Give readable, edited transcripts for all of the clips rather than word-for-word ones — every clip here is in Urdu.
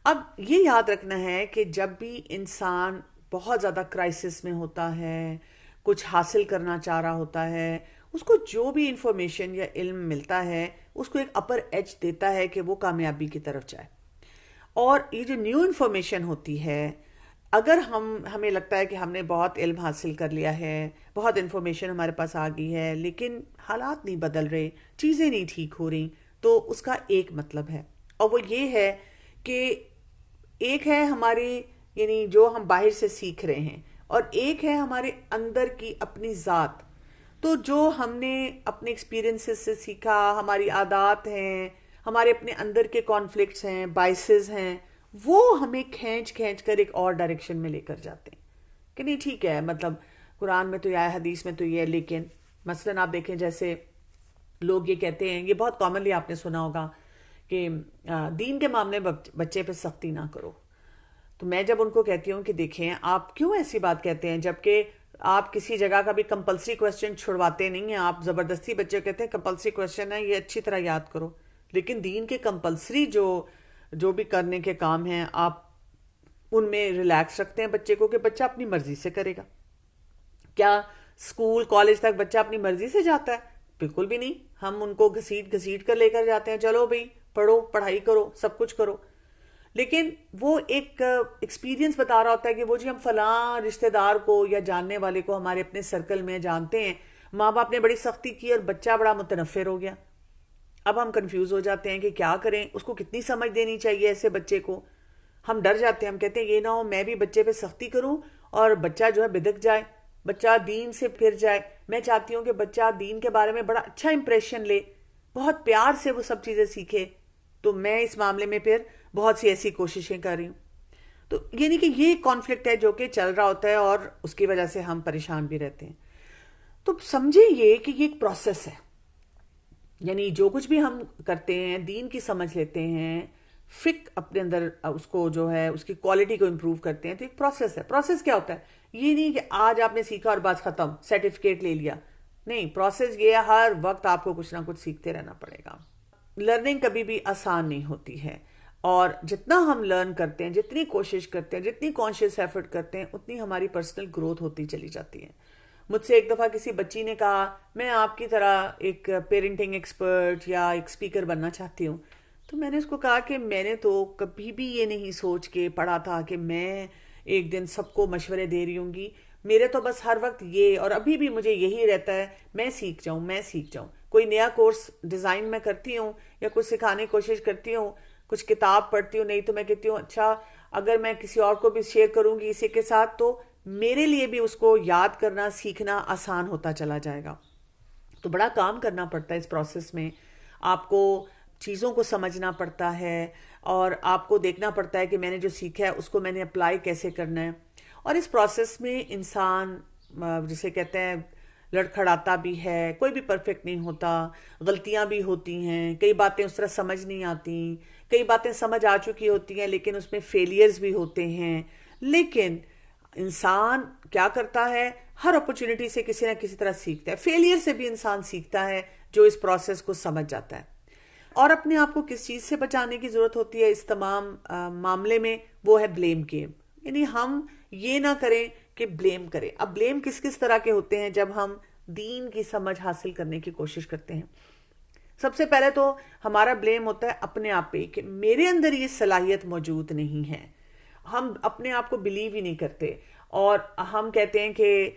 اب یہ یاد رکھنا ہے کہ جب بھی انسان بہت زیادہ کرائسس میں ہوتا ہے، کچھ حاصل کرنا چاہ رہا ہوتا ہے، اس کو جو بھی انفارمیشن یا علم ملتا ہے اس کو ایک اپر ایج دیتا ہے کہ وہ کامیابی کی طرف جائے. اور یہ جو نیو انفارمیشن ہوتی ہے، اگر ہمیں لگتا ہے کہ ہم نے بہت علم حاصل کر لیا ہے، بہت انفارمیشن ہمارے پاس آ گئی ہے، لیکن حالات نہیں بدل رہے، چیزیں نہیں ٹھیک ہو رہی، تو اس کا ایک مطلب ہے، اور وہ یہ ہے کہ ایک ہے ہماری، یعنی جو ہم باہر سے سیکھ رہے ہیں، اور ایک ہے ہمارے اندر کی اپنی ذات. تو جو ہم نے اپنے ایکسپیرینسز سے سیکھا، ہماری عادات ہیں، ہمارے اپنے اندر کے کانفلکٹس ہیں، بائسز ہیں، وہ ہمیں کھینچ کھینچ کر ایک اور ڈائریکشن میں لے کر جاتے ہیں کہ نہیں ٹھیک ہے، مطلب قرآن میں تو یہ ہے، حدیث میں تو یہ ہے، لیکن مثلاً آپ دیکھیں جیسے لوگ یہ کہتے ہیں، یہ بہت کامنلی آپ نے سنا ہوگا کہ دین کے معاملے میں بچے پہ سختی نہ کرو. تو میں جب ان کو کہتی ہوں کہ دیکھیں آپ کیوں ایسی بات کہتے ہیں، جبکہ آپ کسی جگہ کا بھی کمپلسری کویسچن چھڑواتے نہیں ہیں، آپ زبردستی بچے کہتے ہیں کمپلسری کویسچن ہے یہ اچھی طرح یاد کرو، لیکن دین کے کمپلسری جو بھی کرنے کے کام ہیں آپ ان میں ریلیکس رکھتے ہیں بچے کو کہ بچہ اپنی مرضی سے کرے گا. کیا اسکول کالج تک بچہ اپنی مرضی سے جاتا ہے؟ بالکل بھی نہیں. ہم ان کو گھسیٹ گھسیٹ کر لے کر جاتے ہیں، چلو بھائی پڑھو، پڑھائی کرو، سب کچھ کرو. لیکن وہ ایک ایکسپیرینس بتا رہا ہوتا ہے کہ وہ جی ہم فلاں رشتہ دار کو یا جاننے والے کو ہمارے اپنے سرکل میں جانتے ہیں، ماں باپ نے بڑی سختی کی اور بچہ بڑا متنفر ہو گیا. اب ہم کنفیوز ہو جاتے ہیں کہ کیا کریں، اس کو کتنی سمجھ دینی چاہیے ایسے بچے کو. ہم ڈر جاتے ہیں، ہم کہتے ہیں یہ نہ ہو میں بھی بچے پہ سختی کروں اور بچہ جو ہے بدک جائے، بچہ دین سے پھر جائے. میں چاہتی ہوں کہ بچہ دین کے بارے میں بڑا اچھا امپریشن لے، بہت پیار سے وہ سب چیزیں سیکھے. تو میں اس معاملے میں پھر بہت سی ایسی کوششیں کر رہی ہوں. تو یعنی کہ یہ کانفلکٹ ہے جو کہ چل رہا ہوتا ہے اور اس کی وجہ سے ہم پریشان بھی رہتے ہیں. تو سمجھے یہ کہ یہ ایک پروسیس ہے، یعنی جو کچھ بھی ہم کرتے ہیں دین کی سمجھ لیتے ہیں، فک اپنے اندر اس کو جو ہے اس کی کوالٹی کو امپروو کرتے ہیں، تو ایک پروسیس ہے. پروسیس کیا ہوتا ہے؟ یہ نہیں کہ آج آپ نے سیکھا اور بس ختم، سرٹیفکیٹ لے لیا. نہیں، پروسیس یہ ہے ہر وقت آپ کو کچھ نہ کچھ سیکھتے رہنا پڑے گا. لرننگ کبھی بھی آسان نہیں ہوتی ہے، اور جتنا ہم لرن کرتے ہیں، جتنی کوشش کرتے ہیں، جتنی کانشیس ایفرٹ کرتے ہیں، اتنی ہماری پرسنل گروتھ ہوتی چلی جاتی ہے. مجھ سے ایک دفعہ کسی بچی نے کہا میں آپ کی طرح ایک پیرنٹنگ ایکسپرٹ یا ایک سپیکر بننا چاہتی ہوں. تو میں نے اس کو کہا کہ میں نے تو کبھی بھی یہ نہیں سوچ کے پڑھا تھا کہ میں ایک دن سب کو مشورے دے رہی ہوں گی. میرے تو بس ہر وقت یہ، اور ابھی بھی مجھے یہی رہتا ہے، میں سیکھ جاؤں، میں سیکھ جاؤں. کوئی نیا کورس ڈیزائن میں کرتی ہوں یا کچھ سکھانے کی کوشش کرتی ہوں، کچھ کتاب پڑھتی ہوں، نہیں تو میں کہتی ہوں اچھا اگر میں کسی اور کو بھی شیئر کروں گی اسی کے ساتھ تو میرے لیے بھی اس کو یاد کرنا سیکھنا آسان ہوتا چلا جائے گا. تو بڑا کام کرنا پڑتا ہے اس پروسیس میں. آپ کو چیزوں کو سمجھنا پڑتا ہے اور آپ کو دیکھنا پڑتا ہے کہ میں نے جو سیکھا ہے اس کو میں نے اپلائی کیسے کرنا ہے. اور اس پروسیس میں انسان جسے کہتے ہیں لڑکھڑاتا بھی ہے، کوئی بھی پرفیکٹ نہیں ہوتا، غلطیاں بھی ہوتی ہیں، کئی باتیں اس طرح سمجھ نہیں آتی، کئی باتیں سمجھ آ چکی ہوتی ہیں لیکن اس میں فیلیئرز بھی ہوتے ہیں. لیکن انسان کیا کرتا ہے، ہر اپرچونٹی سے کسی نہ کسی طرح سیکھتا ہے. فیلئر سے بھی انسان سیکھتا ہے جو اس پروسیس کو سمجھ جاتا ہے. اور اپنے آپ کو کس چیز سے بچانے کی ضرورت ہوتی ہے اس تمام معاملے میں، وہ ہے بلیم گیم. یعنی ہم یہ نہ کریں کہ بلیم کریں. اب بلیم کس کس طرح کے ہوتے ہیں جب ہم دین کی سمجھ حاصل کرنے کی کوشش کرتے ہیں؟ سب سے پہلے تو ہمارا بلیم ہوتا ہے اپنے آپ پہ کہ میرے اندر یہ صلاحیت موجود نہیں ہے. ہم اپنے آپ کو بلیو ہی نہیں کرتے اور ہم کہتے ہیں کہ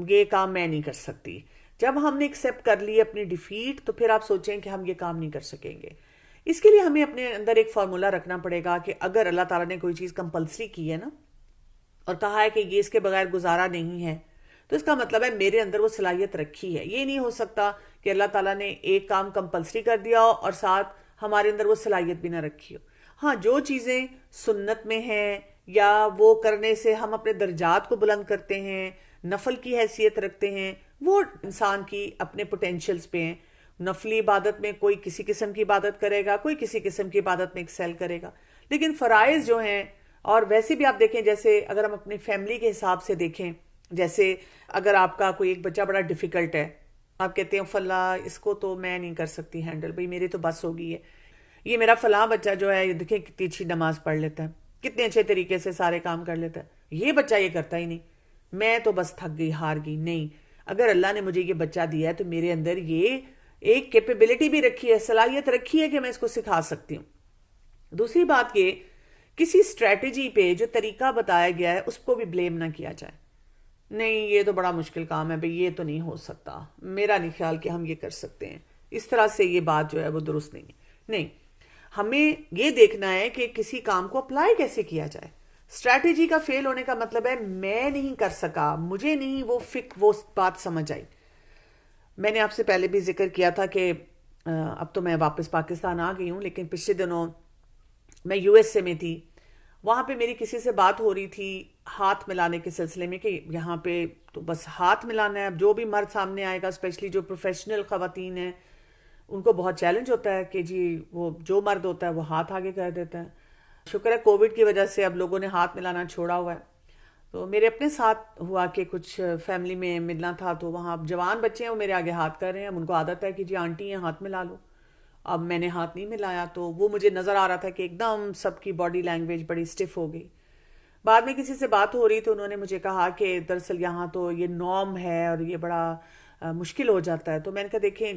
یہ کام میں نہیں کر سکتی. جب ہم نے ایکسیپٹ کر لی اپنی ڈیفیٹ تو پھر آپ سوچیں کہ ہم یہ کام نہیں کر سکیں گے. اس کے لیے ہمیں اپنے اندر ایک فارمولا رکھنا پڑے گا کہ اگر اللہ تعالیٰ نے کوئی چیز کمپلسری کی ہے نا اور کہا ہے کہ یہ اس کے بغیر گزارا نہیں ہے، تو اس کا مطلب ہے میرے اندر وہ صلاحیت رکھی ہے. یہ نہیں ہو سکتا کہ اللہ تعالیٰ نے ایک کام کمپلسری کر دیا ہو اور ساتھ ہمارے اندر وہ صلاحیت بھی نہ رکھی ہو. ہاں، جو چیزیں سنت میں ہیں یا وہ کرنے سے ہم اپنے درجات کو بلند کرتے ہیں، نفل کی حیثیت رکھتے ہیں، وہ انسان کی اپنے پوٹینشلز پہ ہیں. نفلی عبادت میں کوئی کسی قسم کی عبادت کرے گا، کوئی کسی قسم کی عبادت میں ایکسیل کرے گا. لیکن فرائض جو ہیں، اور ویسے بھی آپ دیکھیں جیسے اگر ہم اپنی فیملی کے حساب سے دیکھیں، جیسے اگر آپ کا کوئی ایک بچہ بڑا ڈیفیکلٹ ہے، آپ کہتے ہیں فلاں اس کو تو میں نہیں کر سکتی ہینڈل، بھئی میرے تو بس ہو گئی ہے. یہ میرا فلاں بچہ جو ہے، یہ دیکھیں کتنی اچھی نماز پڑھ لیتا ہے، کتنے اچھے طریقے سے سارے کام کر لیتا ہے، یہ بچہ یہ کرتا ہی نہیں، میں تو بس تھک گئی، ہار گئی. نہیں، اگر اللہ نے مجھے یہ بچہ دیا ہے تو میرے اندر یہ ایک کیپیبلٹی بھی رکھی ہے، صلاحیت رکھی ہے کہ میں اس کو سکھا سکتی ہوں. دوسری بات یہ، کسی اسٹریٹجی پہ جو طریقہ بتایا گیا ہے اس کو بھی بلیم نہ کیا جائے. نہیں یہ تو بڑا مشکل کام ہے بھئی، یہ تو نہیں ہو سکتا، میرا نہیں خیال کہ ہم یہ کر سکتے ہیں، اس طرح سے یہ بات جو ہے وہ درست نہیں ہے. نہیں، ہمیں یہ دیکھنا ہے کہ کسی کام کو اپلائی کیسے کیا جائے. اسٹریٹجی کا فیل ہونے کا مطلب ہے میں نہیں کر سکا، مجھے نہیں وہ بات سمجھ آئی. میں نے آپ سے پہلے بھی ذکر کیا تھا کہ اب تو میں واپس پاکستان آ گئی ہوں، لیکن پچھلے دنوں میں یو ایس اے میں تھی. وہاں پہ میری کسی سے بات ہو رہی تھی ہاتھ ملانے کے سلسلے میں، کہ یہاں پہ تو بس ہاتھ ملانا ہے. اب جو بھی مرد سامنے آئے گا، اسپیشلی جو پروفیشنل خواتین ہیں، ان کو بہت چیلنج ہوتا ہے کہ جی وہ جو مرد ہوتا ہے وہ ہاتھ آگے کر دیتا ہے. شکر ہے کووڈ کی وجہ سے اب لوگوں نے ہاتھ ملانا چھوڑا ہوا ہے. تو میرے اپنے ساتھ ہوا کہ کچھ فیملی میں ملنا تھا، تو وہاں جوان بچے ہیں وہ میرے آگے ہاتھ کر رہے ہیں. اب ان کو عادت ہے کہ جی آنٹی ہیں ہاتھ ملا لو. اب میں نے ہاتھ نہیں ملایا تو وہ مجھے نظر آ رہا تھا کہ ایک دم سب کی باڈی لینگویج بڑی اسٹف ہو گئی. بعد میں کسی سے بات ہو رہی تو انہوں نے مجھے کہا کہ دراصل یہاں تو یہ نارم ہے اور یہ بڑا مشکل ہو جاتا ہے. تو میں نے کہا دیکھیں،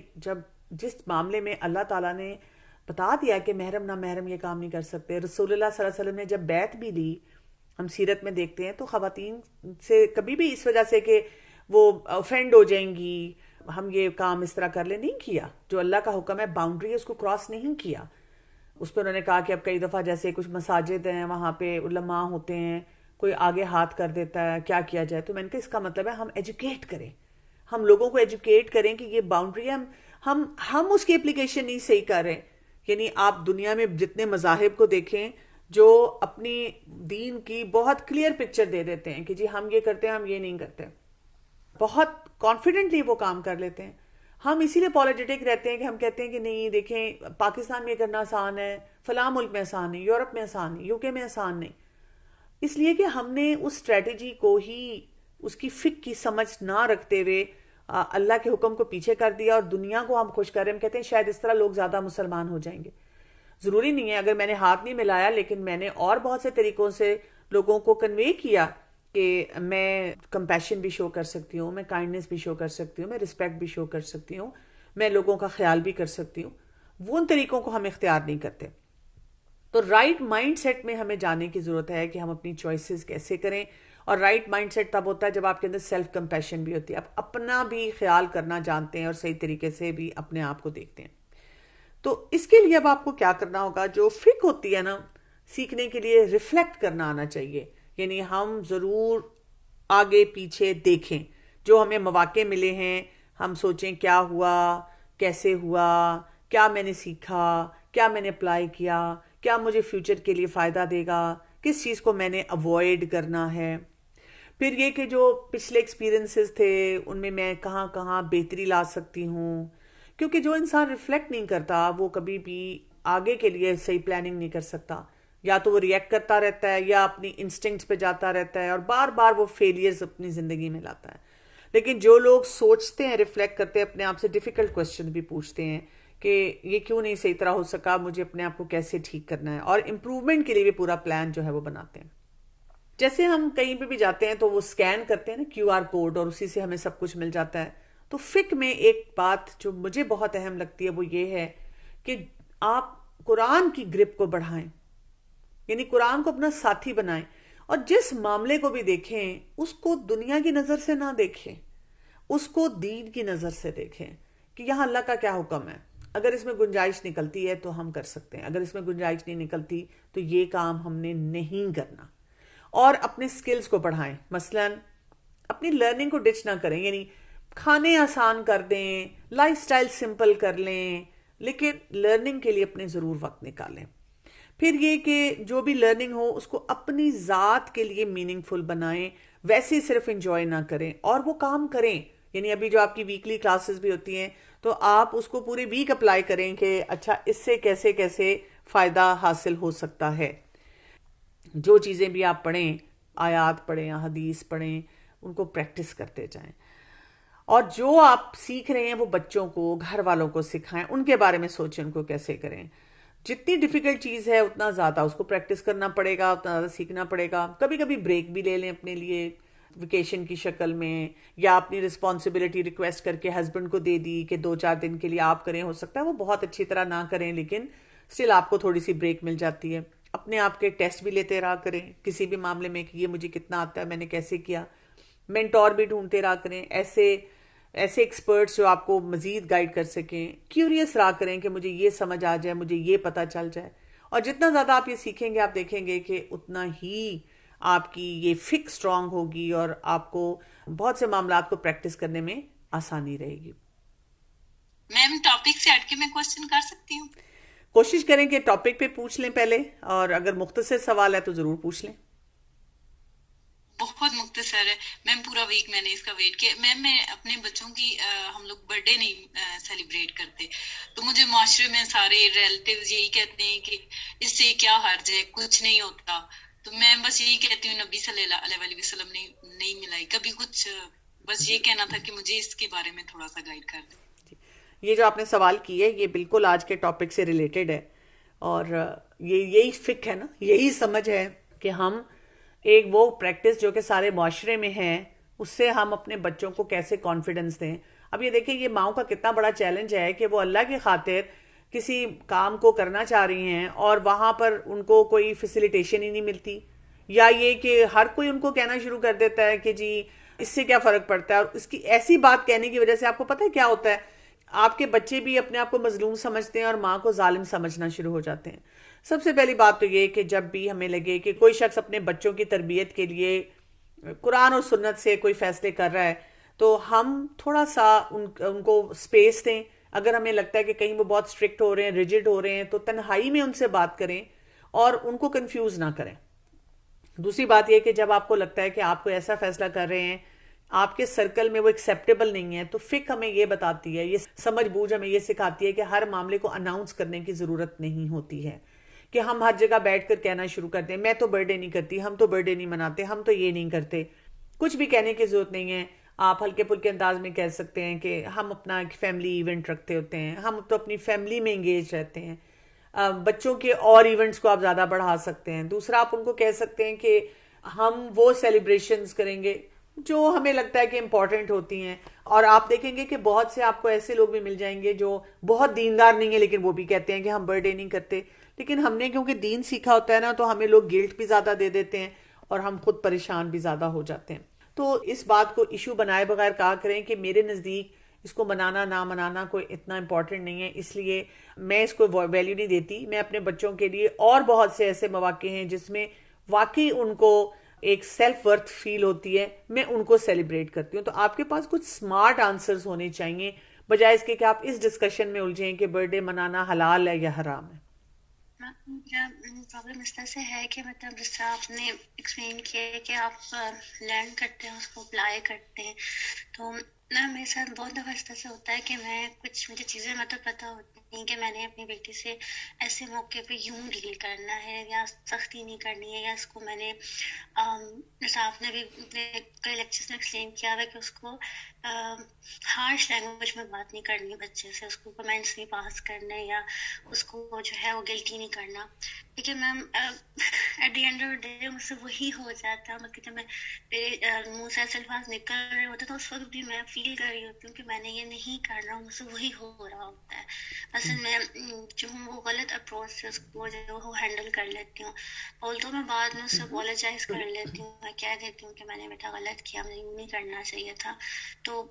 جس معاملے میں اللہ تعالیٰ نے بتا دیا کہ محرم نہ محرم یہ کام نہیں کر سکتے، رسول اللہ صلی اللہ علیہ وسلم نے جب بیعت بھی لی، ہم سیرت میں دیکھتے ہیں تو خواتین سے کبھی بھی اس وجہ سے کہ وہ اوفینڈ ہو جائیں گی، ہم یہ کام اس طرح کر لیں، نہیں کیا. جو اللہ کا حکم ہے، باؤنڈری ہے، اس کو کراس نہیں کیا. اس پہ انہوں نے کہا کہ اب کئی دفعہ جیسے کچھ مساجد ہیں وہاں پہ علماء ہوتے ہیں، کوئی آگے ہاتھ کر دیتا ہے، کیا کیا جائے. تو میں نے کہا اس کا مطلب ہے ہم ایجوکیٹ کریں، ہم لوگوں کو ایجوکیٹ کریں کہ یہ باؤنڈری ہے، ہم اس کی اپلیکیشن نہیں صحیح کر رہے. یعنی آپ دنیا میں جتنے مذاہب کو دیکھیں جو اپنی دین کی بہت کلیئر پکچر دے دیتے ہیں کہ جی ہم یہ کرتے ہیں، ہم یہ نہیں کرتے، بہت کانفیڈنٹلی وہ کام کر لیتے ہیں. ہم اسی لیے پالیٹک رہتے ہیں کہ ہم کہتے ہیں کہ نہیں دیکھیں پاکستان میں کرنا آسان ہے، فلاں ملک میں آسان نہیں، یورپ میں آسان نہیں، یو کے میں آسان نہیں. اس لیے کہ ہم نے اس اسٹریٹجی کو ہی اس کی فک کی سمجھ نہ رکھتے ہوئے اللہ کے حکم کو پیچھے کر دیا اور دنیا کو ہم خوش کر رہے ہیں. ہم کہتے ہیں شاید اس طرح لوگ زیادہ مسلمان ہو جائیں گے. ضروری نہیں ہے. اگر میں نے ہاتھ نہیں ملایا لیکن میں نے اور بہت سے طریقوں سے لوگوں کو کنوے کیا کہ میں کمپیشن بھی شو کر سکتی ہوں، میں کائنڈنس بھی شو کر سکتی ہوں، میں رسپیکٹ بھی شو کر سکتی ہوں، میں لوگوں کا خیال بھی کر سکتی ہوں، وہ ان طریقوں کو ہم اختیار نہیں کرتے. تو رائٹ مائنڈ سیٹ میں ہمیں جانے کی ضرورت ہے کہ ہم اپنی چوائسیز کیسے کریں. اور رائٹ مائنڈ سیٹ تب ہوتا ہے جب آپ کے اندر سیلف کمپیشن بھی ہوتی ہے، آپ اپنا بھی خیال کرنا جانتے ہیں اور صحیح طریقے سے بھی اپنے آپ کو دیکھتے ہیں. تو اس کے لیے اب آپ کو کیا کرنا ہوگا، جو فک ہوتی ہے نا سیکھنے کے لیے، ریفلیکٹ کرنا آنا چاہیے. یعنی ہم ضرور آگے پیچھے دیکھیں، جو ہمیں مواقع ملے ہیں ہم سوچیں کیا ہوا، کیسے ہوا، کیا میں نے سیکھا، کیا میں نے اپلائی کیا، کیا مجھے فیوچر کے لیے فائدہ دے گا، کس چیز کو میں نے اوائڈ کرنا ہے. پھر یہ کہ جو پچھلے ایکسپیرینسز تھے ان میں کہاں کہاں بہتری لا سکتی ہوں. کیونکہ جو انسان ریفلیکٹ نہیں کرتا وہ کبھی بھی آگے کے لیے صحیح پلاننگ نہیں کر سکتا. یا تو وہ ریئیکٹ کرتا رہتا ہے یا اپنی انسٹنکٹس پہ جاتا رہتا ہے اور بار بار وہ فیلیئرز اپنی زندگی میں لاتا ہے. لیکن جو لوگ سوچتے ہیں، ریفلیکٹ کرتے ہیں، اپنے آپ سے ڈیفیکلٹ کوسچن بھی پوچھتے ہیں کہ یہ کیوں نہیں صحیح طرح ہو سکا، مجھے اپنے آپ کو کیسے ٹھیک کرنا ہے، اور امپروومنٹ کے لیے بھی پورا پلان جو ہے وہ بناتے ہیں. جیسے ہم کہیں پہ بھی جاتے ہیں تو وہ سکین کرتے ہیں نا کیو آر کوڈ، اور اسی سے ہمیں سب کچھ مل جاتا ہے. تو فک میں ایک بات جو مجھے بہت اہم لگتی ہے وہ یہ ہے کہ آپ قرآن کی گرپ کو بڑھائیں، یعنی قرآن کو اپنا ساتھی بنائیں، اور جس معاملے کو بھی دیکھیں اس کو دنیا کی نظر سے نہ دیکھیں، اس کو دین کی نظر سے دیکھیں کہ یہاں اللہ کا کیا حکم ہے. اگر اس میں گنجائش نکلتی ہے تو ہم کر سکتے ہیں، اگر اس میں گنجائش نہیں نکلتی تو یہ کام ہم نے نہیں کرنا. اور اپنے سکلز کو بڑھائیں. مثلا اپنی لرننگ کو ڈچ نہ کریں، یعنی کھانے آسان کر دیں، لائف سٹائل سمپل کر لیں، لیکن لرننگ کے لیے اپنے ضرور وقت نکالیں. پھر یہ کہ جو بھی لرننگ ہو اس کو اپنی ذات کے لیے میننگ فل بنائیں، ویسے صرف انجوائے نہ کریں اور وہ کام کریں. یعنی ابھی جو آپ کی ویکلی کلاسز بھی ہوتی ہیں تو آپ اس کو پورے ویک اپلائی کریں کہ اچھا اس سے کیسے کیسے فائدہ حاصل ہو سکتا ہے. جو چیزیں بھی آپ پڑھیں، آیات پڑھیں یا حدیث پڑھیں، ان کو پریکٹس کرتے جائیں. اور جو آپ سیکھ رہے ہیں وہ بچوں کو، گھر والوں کو سکھائیں، ان کے بارے میں سوچیں ان کو کیسے کریں. جتنی ڈیفیکلٹ چیز ہے اتنا زیادہ اس کو پریکٹس کرنا پڑے گا، اتنا زیادہ سیکھنا پڑے گا. کبھی کبھی بریک بھی لے لیں اپنے لیے ویکیشن کی شکل میں، یا اپنی رسپانسبلٹی ریکویسٹ کر کے ہسبینڈ کو دے دی کہ 2-4 دن کے لیے آپ کریں. ہو سکتا ہے وہ بہت اچھی طرح نہ کریں، لیکن اسٹل آپ کو تھوڑی سی بریک مل جاتی ہے. اپنے آپ کے ٹیسٹ بھی لیتے رہا کریں کسی بھی معاملے میں کہ یہ مجھے کتنا آتا ہے، میں نے کیسے کیا. مینٹور بھی ڈھونڈتے رہا کریں، ایسے ایسے ایکسپرٹس جو آپ کو مزید گائیڈ کر سکیں. کیوریس رہا کریں کہ مجھے یہ سمجھ آ جائے، مجھے یہ پتہ چل جائے. اور جتنا زیادہ آپ یہ سیکھیں گے آپ دیکھیں گے کہ اتنا ہی آپ کی یہ فکس اسٹرانگ ہوگی، اور آپ کو بہت سے معاملات کو پریکٹس کرنے میں آسانی رہے گی. میم ٹاپک سے ہٹ کے میں کوشچن کر سکتی ہوں؟ کوشش کریں کہ ٹاپک پہ پوچھ لیں پہلے، اور اگر مختصر سوال ہے تو ضرور پوچھ لیں. بہت مختصر ہے میم. پورا ویک میں نے اس کا ویٹ کیا میم. میں اپنے بچوں کی ہم لوگ برتھ ڈے نہیں سیلیبریٹ کرتے، تو مجھے معاشرے میں سارے ریلیٹیوز یہی کہتے ہیں کہ اس سے کیا حرج ہے، کچھ نہیں ہوتا. تو میں بس یہی کہتی ہوں نبی صلی اللہ علیہ وسلم نے نہیں ملائی کبھی کچھ. بس یہ کہنا تھا کہ مجھے اس کے بارے میں تھوڑا سا گائیڈ کر دیں. یہ جو آپ نے سوال کی ہے یہ بالکل آج کے ٹاپک سے ریلیٹڈ ہے، اور یہی فک ہے نا، یہی سمجھ ہے کہ ہم ایک وہ پریکٹس جو کہ سارے معاشرے میں ہے اس سے ہم اپنے بچوں کو کیسے کانفیڈنس دیں. اب یہ دیکھیں یہ ماؤں کا کتنا بڑا چیلنج ہے کہ وہ اللہ کی خاطر کسی کام کو کرنا چاہ رہی ہیں اور وہاں پر ان کو کوئی فیسیلیٹیشن ہی نہیں ملتی، یا یہ کہ ہر کوئی ان کو کہنا شروع کر دیتا ہے کہ جی اس سے کیا فرق پڑتا ہے. اور اس کی ایسی بات کہنے کی وجہ سے آپ کو پتہ ہے کیا ہوتا ہے، آپ کے بچے بھی اپنے آپ کو مظلوم سمجھتے ہیں اور ماں کو ظالم سمجھنا شروع ہو جاتے ہیں. سب سے پہلی بات تو یہ کہ جب بھی ہمیں لگے کہ کوئی شخص اپنے بچوں کی تربیت کے لیے قرآن اور سنت سے کوئی فیصلے کر رہا ہے تو ہم تھوڑا سا ان کو سپیس دیں. اگر ہمیں لگتا ہے کہ کہیں وہ بہت اسٹرکٹ ہو رہے ہیں، ریجڈ ہو رہے ہیں، تو تنہائی میں ان سے بات کریں اور ان کو کنفیوز نہ کریں. دوسری بات یہ کہ جب آپ کو لگتا ہے کہ آپ کو ایسا فیصلہ کر رہے ہیں آپ کے سرکل میں وہ ایکسیپٹیبل نہیں ہے، تو فک ہمیں یہ بتاتی ہے، یہ سمجھ بوجھ ہمیں یہ سکھاتی ہے کہ ہر معاملے کو اناؤنس کرنے کی ضرورت نہیں ہوتی ہے کہ ہم ہر جگہ بیٹھ کر کہنا شروع کر دیں میں تو برتھ ڈے نہیں کرتی، ہم تو برتھ ڈے نہیں مناتے، ہم تو یہ نہیں کرتے. کچھ بھی کہنے کی ضرورت نہیں ہے. آپ ہلکے پھلکے انداز میں کہہ سکتے ہیں کہ ہم اپنا ایک فیملی ایونٹ رکھتے ہوتے ہیں، ہم تو اپنی فیملی میں انگیج رہتے ہیں. بچوں کے اور ایونٹس کو آپ زیادہ بڑھا سکتے ہیں. دوسرا آپ ان کو کہہ سکتے ہیں کہ ہم وہ سیلیبریشنز کریں گے جو ہمیں لگتا ہے کہ امپورٹنٹ ہوتی ہیں. اور آپ دیکھیں گے کہ بہت سے آپ کو ایسے لوگ بھی مل جائیں گے جو بہت دیندار نہیں ہیں لیکن وہ بھی کہتے ہیں کہ ہم برتھ ڈے نہیں کرتے. لیکن ہم نے کیونکہ دین سیکھا ہوتا ہے نا تو ہمیں لوگ گلٹ بھی زیادہ دے دیتے ہیں اور ہم خود پریشان بھی زیادہ ہو جاتے ہیں. تو اس بات کو ایشو بنائے بغیر کہا کریں کہ میرے نزدیک اس کو منانا نہ منانا کوئی اتنا امپورٹنٹ نہیں ہے، اس لیے میں اس کو ویلیو نہیں دیتی. میں اپنے بچوں کے لیے اور بہت سے ایسے مواقع ہیں جس میں واقعی ان کو ایک سیلف ورتھ فیل ہوتی ہے، میں ان کو سیلیبریٹ کرتی ہوں. تو آپ کے پاس کچھ سمارٹ آنسرز ہونے چاہیے بجائے اس کے کہ آپ اس ڈسکشن میں الجھیں کہ برتھ ڈے منانا حلال ہے یا حرام ہے. میرا پرابلم اس طرح سے ہے کہ مطلب جس طرح آپ نے ایکسپلین کیا ہے کہ آپ لرن کرتے ہیں اس کو اپلائی کرتے ہیں، تو میرے ساتھ بہت دفعہ اس طرح سے ہوتا ہے کہ میں کچھ مجھے چیزیں مطلب پتہ ہوتی ہیں کہ میں نے اپنی بیٹی سے ایسے موقع پہ یوں ڈیل کرنا ہے یا سختی نہیں کرنی ہے، یا اس کو میں نے جیسے آپ نے بھی اپنے کئی لیکچرز میں ایکسپلین کیا ہوا کہ اس کو ہارش لینگویج میں بات نہیں کرنی بچے سے، اس کو کمنٹس نہیں پاس کرنے یا اس کو جو ہے وہ گلٹی نہیں کرنا. لیکن ma'am at the end of day مجھ سے وہی ہو جاتا ہے، مطلب جب میں میرے منہ سے ایسے الفاظ نکل رہے ہوتے تو اس وقت بھی میں فیل کر رہی ہوتی ہوں کہ میں نے یہ نہیں کرنا، مجھ سے وہی ہو رہا ہوتا ہے. اصل میں جو ہوں وہ غلط اپروچ سے اس کو جو وہ ہینڈل کر لیتی ہوں. بولتا میں بعد میں اس سے اپولوجائز کر لیتی ہوں، میں کہہ دیتی ہوں کہ میں نے بیٹا غلط کیا، مجھے یوں نہیں کرنا چاہیے تھا. تو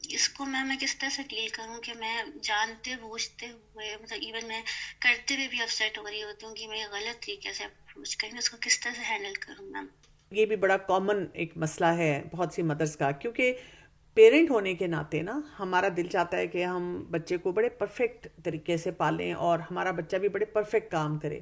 اس کو میں کس طرح سے ڈیل کروں کہ میں جانتے بوجھتے ہوئے مطلب ایون میں کرتے ہوئے بھی اپسیٹ ہو رہی ہوتی ہوں کہ میں غلط طریقے سے اپروچ کروں، اس کو کس طرح سے ہینڈل کروں میم. یہ بھی بڑا کامن ایک مسئلہ ہے بہت سی مدرس کا، کیونکہ پیرنٹ ہونے کے ناطے نا ہمارا دل چاہتا ہے کہ ہم بچے کو بڑے پرفیکٹ طریقے سے پالیں اور ہمارا بچہ بھی بڑے پرفیکٹ کام کرے.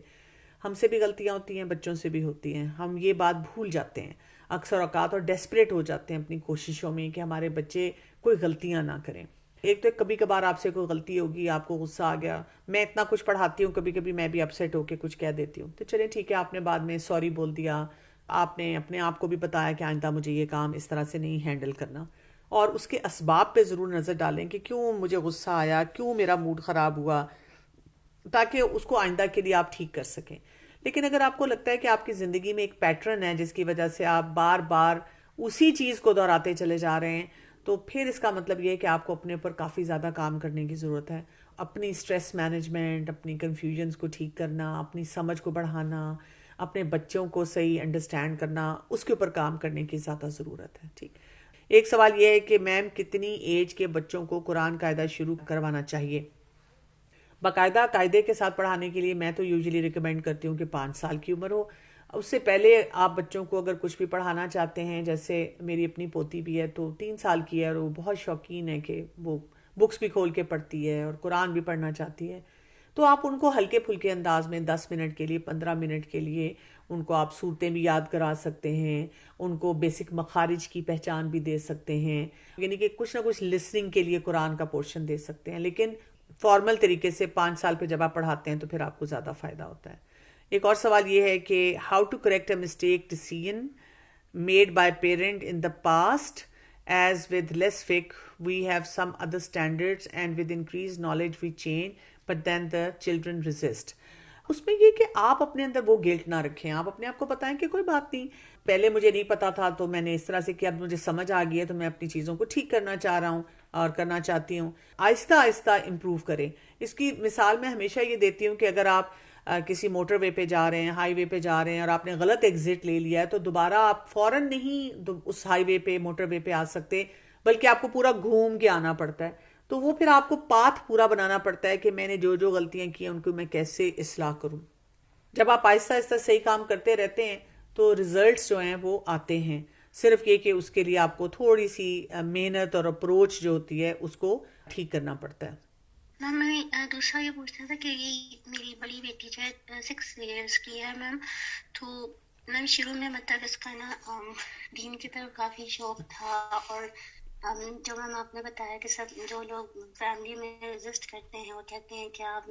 ہم سے بھی غلطیاں ہوتی ہیں، بچوں سے بھی ہوتی ہیں، ہم یہ بات بھول جاتے ہیں اکثر اوقات اور ڈیسپریٹ ہو جاتے ہیں اپنی کوششوں میں کہ ہمارے بچے کوئی غلطیاں نہ کریں. ایک تو کبھی کبھار آپ سے کوئی غلطی ہوگی، آپ کو غصہ آ گیا، میں اتنا کچھ پڑھاتی ہوں کبھی کبھی میں بھی اپسیٹ ہو کے کچھ کہہ دیتی ہوں، تو چلیں ٹھیک ہے آپ نے بعد میں سوری بول دیا، آپ نے اپنے آپ کو بھی بتایا کہ آئندہ مجھے یہ کام اس طرح سے نہیں ہینڈل کرنا، اور اس کے اسباب پہ ضرور نظر ڈالیں کہ کیوں مجھے غصہ آیا، کیوں میرا موڈ خراب ہوا. تاکہ اس کو آئندہ کے لیے آپ ٹھیک کر سکیں. لیکن اگر آپ کو لگتا ہے کہ آپ کی زندگی میں ایک پیٹرن ہے جس کی وجہ سے آپ بار بار اسی چیز کو دہراتے چلے جا رہے ہیں، تو پھر اس کا مطلب یہ ہے کہ آپ کو اپنے اوپر کافی زیادہ کام کرنے کی ضرورت ہے. اپنی اسٹریس مینجمنٹ، اپنی کنفیوژنس کو ٹھیک کرنا، اپنی سمجھ کو بڑھانا، اپنے بچوں کو صحیح انڈرسٹینڈ کرنا، اس کے اوپر کام کرنے کی زیادہ ضرورت ہے. ٹھیک. ایک سوال یہ ہے کہ میم کتنی ایج کے بچوں کو قرآن قاعدہ شروع کروانا چاہیے؟ باقاعدہ قاعدے کے ساتھ پڑھانے کے لیے میں تو یوزلی ریکمینڈ کرتی ہوں کہ 5 سال کی عمر ہو. اس سے پہلے آپ بچوں کو اگر کچھ بھی پڑھانا چاہتے ہیں، جیسے میری اپنی پوتی بھی ہے تو 3 سال کی ہے اور وہ بہت شوقین ہے کہ وہ بکس بھی کھول کے پڑھتی ہے اور قرآن بھی پڑھنا چاہتی ہے، تو آپ ان کو ہلکے پھلکے انداز میں 10 منٹ کے لیے، 15 منٹ کے لیے ان کو آپ صورتیں بھی یاد کرا سکتے ہیں، ان کو بیسک مخارج کی پہچان بھی دے سکتے ہیں، یعنی کہ کچھ نہ کچھ لسننگ کے لیے قرآن کا پورشن دے سکتے ہیں. لیکن فارمل طریقے سے 5 سال پہ جب آپ پڑھاتے ہیں تو پھر آپ کو زیادہ فائدہ ہوتا ہے. ایک اور سوال یہ ہے کہ how to correct a mistake decision made by parent in the past as with less fact we have some other standards and with increase knowledge we change but then the children resist. اس میں یہ کہ آپ اپنے اندر وہ گلٹ نہ رکھیں. آپ اپنے آپ کو بتائیں کہ کوئی بات نہیں، پہلے مجھے نہیں پتا تھا تو میں نے اس طرح سے کیا، اب مجھے سمجھ آ گئی ہے تو میں اپنی چیزوں کو ٹھیک کرنا چاہ رہا ہوں اور کرنا چاہتی ہوں. آہستہ آہستہ امپروو کریں. اس کی مثال میں ہمیشہ یہ دیتی ہوں کہ اگر آپ کسی موٹر وے پہ جا رہے ہیں، ہائی وے پہ جا رہے ہیں اور آپ نے غلط ایگزٹ لے لیا ہے تو دوبارہ آپ فوراً نہیں اس ہائی وے پہ، موٹر وے پہ آ سکتے، بلکہ آپ کو پورا گھوم کے آنا پڑتا ہے. تو وہ پھر آپ کو پاتھ پورا بنانا پڑتا ہے کہ میں نے جو جو غلطیاں کی ہیں ان کو میں کیسے اصلاح کروں. جب آپ آہستہ آہستہ صحیح کام کرتے رہتے ہیں تو ریزلٹس جو ہیں وہ آتے ہیں. صرف یہ کہ اس کے لیے آپ کو تھوڑی سی محنت اور اپروچ جو ہوتی ہے اس کو ٹھیک کرنا پڑتا ہے. میم میں دوسرا یہ پوچھنا تھا کہ یہ میری بڑی بیٹی جو ہے 6 ایئرس کی ہے میم، تو میم شروع میں مطلب اس کا نا دین کی طرف کافی شوق تھا، اور جو میم آپ نے بتایا کہ سب جو لوگ فیملی میں ایگزسٹ کرتے ہیں وہ کہتے ہیں کہ آپ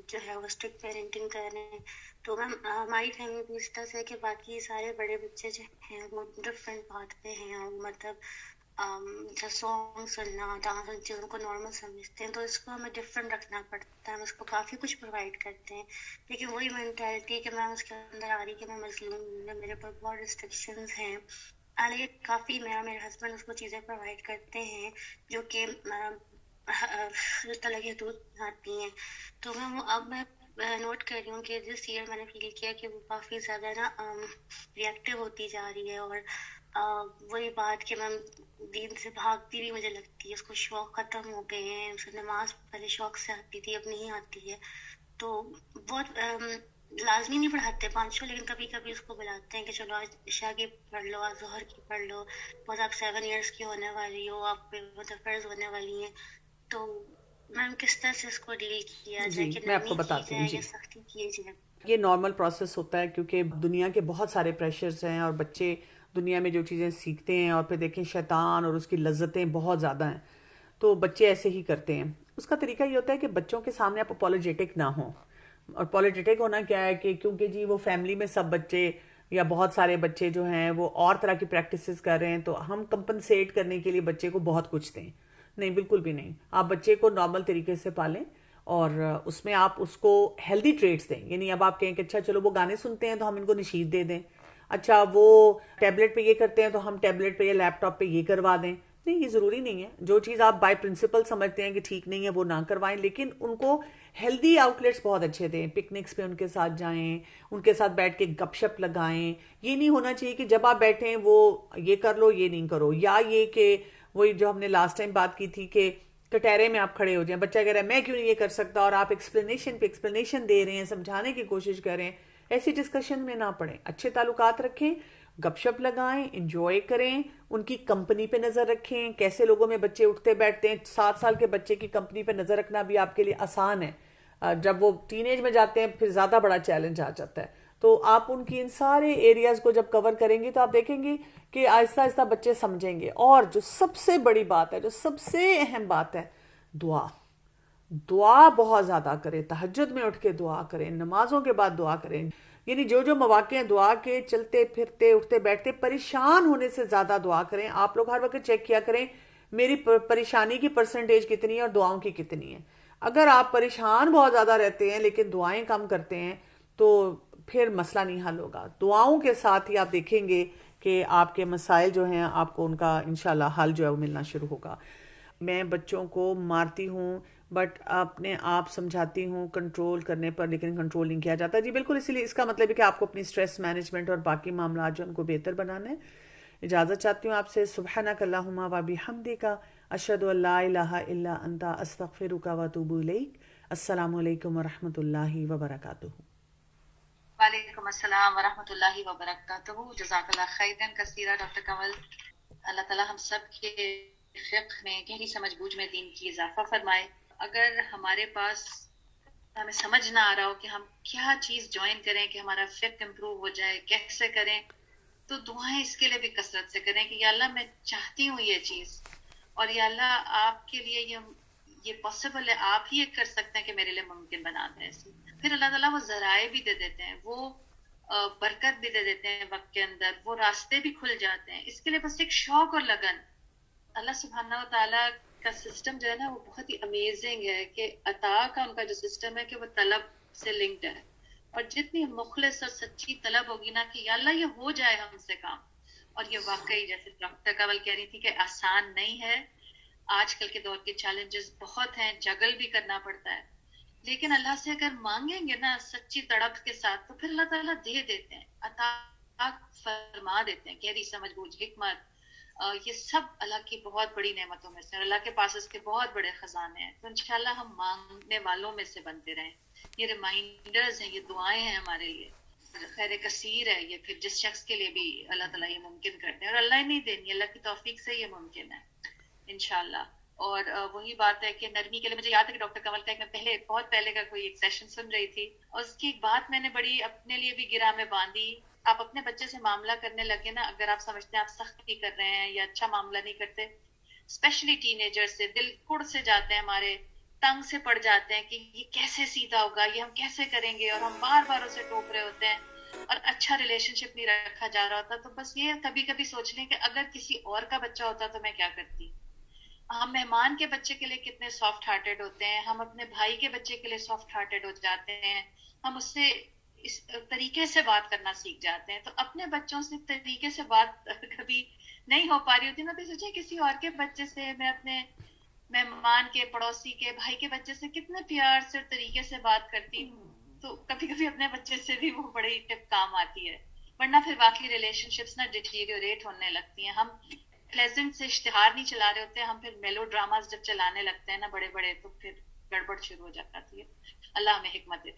جو ہے وہ اسٹرکٹ پیرنٹنگ کر رہے ہیں. تو میم ہماری فیملی بھی اس طرح سے ہے کہ باقی سارے بڑے بچے جو ہیں وہ ڈفرینٹ بات پہ ہیں، اور مطلب جو سانگ سننا، ڈانس، ان چیزوں کو نارمل سمجھتے ہیں، تو اس کو ہمیں ڈفرینٹ رکھنا پڑتا ہے. ہم اس کو کافی کچھ پرووائڈ کرتے ہیں، لیکن وہی مینٹیلٹی ہے کہ میم اس کے اندر آ رہی کہ میں مظلوم ہوں، میرے پر بہت ریسٹرکشنز ہیں. حالانکہ کافی میرے ہسبینڈ اس کو چیزیں پرووائڈ کرتے ہیں جو کہ اللہ تعالیٰ کی حدود آتی ہیں. تو میم اب میں نوٹ کر رہی ہوں کہ جس ایئر میں نے فیل کیا کہ وہ کافی زیادہ نا ریئیکٹیو ہوتی جا رہی ہے، اور وہی بات کہ میم دین سے بھاگتی بھی مجھے لگتی ہے، اس کو شوق ختم ہو گئے ہیں. اسے نماز پہلے شوق سے آتی تھی، اب نہیں آتی ہے. تو بہت لازمی نہیں پڑھاتے 5 لیکن کبھی کبھی اس کو بلاتے ہیں کہ چلو آج عشاء کی پڑھ لو، آج ظہر کی پڑھ لو، بہت آپ 7 ایئرس کی ہونے والی ہو، آپ پہ مطلب فرض ہونے والی ہیں. تو میم کس طرح سے اس کو ڈیل کیا جائے جی کہ میں آپ کو نرمی کی بتاتی ہوں. جائے جی یا سختی کی جائے؟ یہ نارمل پروسیس ہوتا ہے کیونکہ دنیا کے بہت سارے پریشرز ہیں اور بچے دنیا میں جو چیزیں سیکھتے ہیں، اور پھر دیکھیں شیطان اور اس کی لذتیں بہت زیادہ ہیں، تو بچے ایسے ہی کرتے ہیں. اس کا طریقہ یہ ہوتا ہے کہ بچوں کے سامنے آپ اپولوجیٹک نہ ہوں. اور اپولوجیٹک ہونا کیا ہے کہ کیونکہ جی وہ فیملی میں سب بچے یا بہت سارے بچے جو ہیں وہ اور طرح کی پریکٹسز کر رہے ہیں تو ہم کمپنسیٹ کرنے کے لیے بچے کو بہت کچھ دیں. نہیں، بالکل بھی نہیں. آپ بچے کو نارمل طریقے سے پالیں اور اس میں آپ اس کو ہیلدی ٹریٹس دیں. یعنی اب آپ کہیں کہ اچھا چلو وہ گانے سنتے ہیں تو ہم ان کو نشید دے دیں، اچھا وہ ٹیبلٹ پہ یہ کرتے ہیں تو ہم ٹیبلٹ پہ یا لیپ ٹاپ پہ یہ کروا دیں. نہیں، یہ ضروری نہیں ہے. جو چیز آپ بائی پرنسپل سمجھتے ہیں کہ ٹھیک نہیں ہے وہ نہ کروائیں، لیکن ان کو ہیلدی آؤٹ لیٹس بہت اچھے دیں. پکنکس پہ ان کے ساتھ جائیں، ان کے ساتھ بیٹھ کے گپ شپ لگائیں. یہ نہیں ہونا چاہیے کہ جب آپ بیٹھیں وہ یہ کر لو یہ نہیں کرو، یا یہ کہ وہی جو ہم نے لاسٹ ٹائم بات کی تھی کہ کٹہرے میں آپ کھڑے ہو جائیں. بچہ کہہ رہا ہے میں کیوں نہیں یہ کر سکتا، اور آپ ایکسپلینیشن پہ ایکسپلینیشن دے رہے ہیں، سمجھانے کی کوشش کر رہے ہیں. ایسی ڈسکشن میں نہ پڑیں. اچھے تعلقات رکھیں، گپ شپ لگائیں، انجوائے کریں، ان کی کمپنی پہ نظر رکھیں. کیسے لوگوں میں بچے اٹھتے بیٹھتے ہیں، 7 سال کے بچے کی کمپنی پہ نظر رکھنا بھی آپ کے لیے آسان ہے. جب وہ ٹین ایج میں جاتے ہیں پھر زیادہ بڑا چیلنج آ جاتا ہے. تو آپ ان کی ان سارے ایریاز کو جب کور کریں گے تو آپ دیکھیں گے کہ آہستہ آہستہ بچے سمجھیں گے. اور جو سب سے بڑی بات ہے، جو سب سے اہم بات ہے، دعا. دعا بہت زیادہ کریں. تہجد میں اٹھ کے دعا کریں، نمازوں کے بعد دعا کریں. یعنی جو جو مواقع ہیں دعا کے، چلتے پھرتے اٹھتے بیٹھتے پریشان ہونے سے زیادہ دعا کریں. آپ لوگ ہر وقت چیک کیا کریں میری پریشانی کی پرسنٹیج کتنی ہے اور دعاؤں کی کتنی ہے. اگر آپ پریشان بہت زیادہ رہتے ہیں لیکن دعائیں کم کرتے ہیں تو پھر مسئلہ نہیں حل ہوگا. دعاؤں کے ساتھ ہی آپ دیکھیں گے کہ آپ کے مسائل جو ہیں آپ کو ان کا انشاءاللہ حل جو ہے وہ ملنا شروع ہوگا. میں بچوں کو مارتی ہوں بٹ اپنے آپ سمجھاتی ہوں کنٹرول کرنے پر، لیکن کنٹرول نہیں کیا جاتا. جی بالکل، اسی لیے اس کا مطلب ہے کہ آپ کو اپنی اسٹریس مینجمنٹ اور باقی معاملات جو ان کو بہتر بنانا ہے. اجازت چاہتی ہوں آپ سے. سبحانک اللہم و بحمدک، اشہد ان لا الہ الا انت، استغفرک و اتوب الیک. السلام علیکم ورحمۃ اللہ وبرکاتہ. وعلیکم السلام ورحمۃ اللہ وبرکاتہ. جزاک اللہ خیرا کثیرا ڈاکٹر کنول. اللہ تعالیٰ ہم سب کے فقہ میں گہری سمجھ بوجھ میں دین کی اضافہ فرمائے. اگر ہمارے پاس ہمیں سمجھ نہ آ رہا ہو کہ ہم کیا چیز جوائن کریں کہ ہمارا فقہ امپروو ہو جائے، کیسے کریں، تو دعائیں اس کے لیے بھی کثرت سے کریں کہ یا اللہ میں چاہتی ہوں یہ چیز، اور یا اللہ آپ کے لیے یہ پاسبل ہے، آپ ہی یہ کر سکتے ہیں کہ میرے لیے ممکن بنا دیں ایسے. پھر اللہ تعالیٰ وہ ذرائع بھی دے دیتے ہیں، وہ برکت بھی دے دیتے ہیں وقت کے اندر، وہ راستے بھی کھل جاتے ہیں. اس کے لیے بس ایک شوق اور لگن. اللہ سبحانہ و تعالیٰ کا سسٹم جو ہے نا وہ بہت ہی امیزنگ ہے کہ عطا کا ان کا جو سسٹم ہے کہ وہ طلب سے لنکڈ ہے، اور جتنی مخلص اور سچی طلب ہوگی نا کہ یا اللہ یہ ہو جائے ہم سے کام. اور یہ واقعی جیسے ڈاکٹر کنول کہہ رہی تھی کہ آسان نہیں ہے. آج کل کے دور کے چیلنجز بہت ہیں، جگل بھی کرنا پڑتا ہے، لیکن اللہ سے اگر مانگیں گے نا سچی تڑپ کے ساتھ تو پھر اللہ تعالیٰ دے دیتے ہیں، عطا فرما دیتے ہیں. گہری سمجھ بوجھ، حکمت، یہ سب اللہ کی بہت بڑی نعمتوں میں سے، اور اللہ کے پاس اس کے بہت بڑے خزانے ہیں. تو انشاءاللہ ہم مانگنے والوں میں سے بنتے رہیں. یہ ریمائنڈرز ہیں، یہ دعائیں ہیں ہمارے لیے، خیر کثیر ہے یہ. پھر جس شخص کے لیے بھی اللہ تعالیٰ یہ ممکن کرتے ہیں، اور اللہ ہی نہیں دینی، اللہ کی توفیق سے یہ ممکن ہے انشاءاللہ. اور وہی بات ہے کہ نرمی کے لیے مجھے یاد ہے کہ ڈاکٹر کنول کا میں بہت پہلے کا کوئی ایک سیشن سن رہی تھی، اور اس کی ایک بات میں نے بڑی اپنے لیے بھی گرہ میں باندھی. آپ اپنے بچے سے معاملہ کرنے لگے نا، اگر آپ سمجھتے ہیں آپ سختی کر رہے ہیں یا اچھا معاملہ نہیں کرتے، اسپیشلی ٹین ایجر سے دل کڑ سے جاتے ہیں، ہمارے تنگ سے پڑ جاتے ہیں کہ یہ کیسے سیدھا ہوگا، یہ ہم کیسے کریں گے، اور ہم بار بار اسے ٹوک رہے ہوتے ہیں اور اچھا ریلیشن شپ نہیں رکھا جا رہا ہوتا. تو بس یہ کبھی کبھی سوچ لیں کہ اگر کسی اور کا بچہ ہوتا تو میں کیا کرتی. ہم مہمان کے بچے کے لیے کتنے سافٹ ہارٹیڈ ہوتے ہیں، ہم اپنے بھائی کے بچے کے لیے سافٹ ہارٹیڈ ہو جاتے ہیں، ہم اس سے اس طریقے سے بات کرنا سیکھ جاتے ہیں. تو اپنے بچوں سے طریقے سے بات کبھی نہیں ہو پا رہی ہوتی نا، تو سوچیں کسی اور کے بچے سے، میں اپنے مہمان کے، پڑوسی کے، بھائی کے بچے سے کتنے پیار سے اور طریقے سے بات کرتی ہوں. تو کبھی کبھی اپنے بچے سے بھی وہ بڑی ٹپ کام آتی ہے، ورنہ پھر باقی ریلیشن شپس نا ڈیٹیریوریٹ ہونے لگتی ہیں. ہم پلیزنٹ سے اشتہار نہیں چلا رہے ہوتے، ہم پھر میلو ڈراماز جب چلانے لگتے ہیں نا بڑے بڑے، تو پھر گڑبڑ شروع ہو جاتی ہے. اللہ ہمیں حکمت دے.